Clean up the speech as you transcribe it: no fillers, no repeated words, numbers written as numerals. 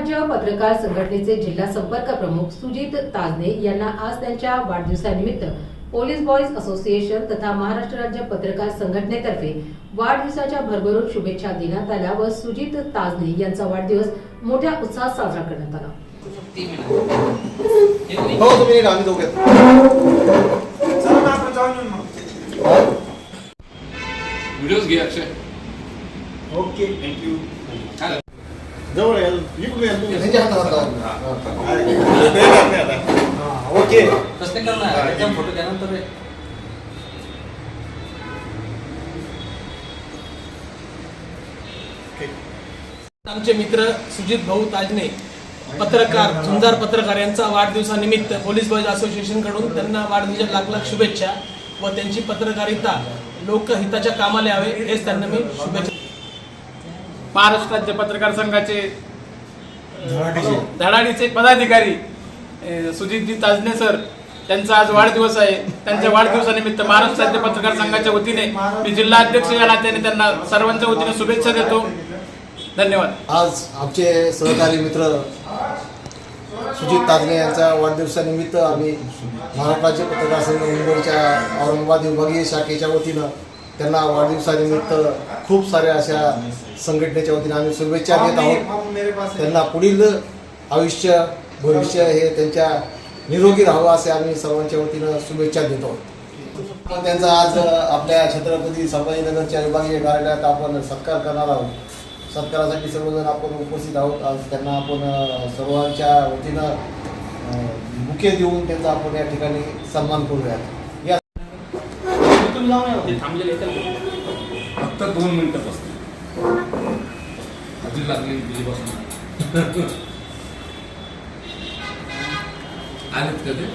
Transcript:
महाराष्ट्र पत्रकार संघटनेचे जिल्हा संपर्क प्रमुख सुजित ताजने यांना आज त्यांच्या वाढदिवसानिमित्त पोलीस बॉयज असोसिएशन तथा महाराष्ट्र राज्य पत्रकार संघटनेतर्फे वाढदिवसाच्या भरभरून शुभेच्छा देण्यात आल्या व सुजित ताजने यांचा वाढदिवस मोठ्या उत्साहात साजरा करण्यात आला। व्हिडिओज घे अक्षय। Okay thank you. जवळ या इकडे या तुम्ही त्यांच्या हातावर ओके कसं करणार एकदम फोटो त्यानंतर आमचे मित्र सुजित भाऊ ताजने पत्रकार झुंजार पत्रकार यांचा वाढदिवसानिमित्त पोलीस बॉयज असोसिएशन कडून त्यांना वाढदिवसाच्या लाख लाख शुभेच्छा व त्यांची पत्रकारिता लोकहिताच्या कामाला यावे हेच त्यांना मी शुभेच्छा। महाराष्ट्र राज्य पत्रकार संघाचे धडाडीचे पदाधिकारी सुजितजी ताजने सर त्यांचा आज वाढदिवस आहे। त्यांच्या वाढदिवसानिमित्त महाराष्ट्र राज्य पत्रकार संघाच्या वतीने मी जिल्हा अध्यक्ष या नात्याने त्यांना सर्वांच्या वतीने शुभेच्छा देतो। धन्यवाद। आज आमचे सहकारी मित्र सुजित ताजने यांच्या वाढदिवसानिमित्त आम्ही महाराष्ट्र राज्य पत्रकार संघ मुंबईच्या औरंगाबाद विभागीय शाखेच्या वतीनं त्यांना वाढदिवसानिमित्त खूप साऱ्या अशा संघटनेच्या वतीने आम्ही शुभेच्छा देत आहोत। त्यांना पुढील आयुष्य भविष्य हे त्यांच्या निरोगी राहावं असे आम्ही सर्वांच्या वतीनं शुभेच्छा देतो। त्यांचा आज आपल्या छत्रपती संभाजीनगरच्या विभागीय कार्यालयात आपण सत्कार करणार आहोत। सत्कारासाठी सर्वजण आपण उपस्थित आहोत। आज त्यांना आपण सर्वांच्या वतीनं बुके देऊन त्यांचा आपण या ठिकाणी सन्मान करूयात। फक्त 2 मिनिटं बसतो अजून लागली बिलीपासून आलेत का ते?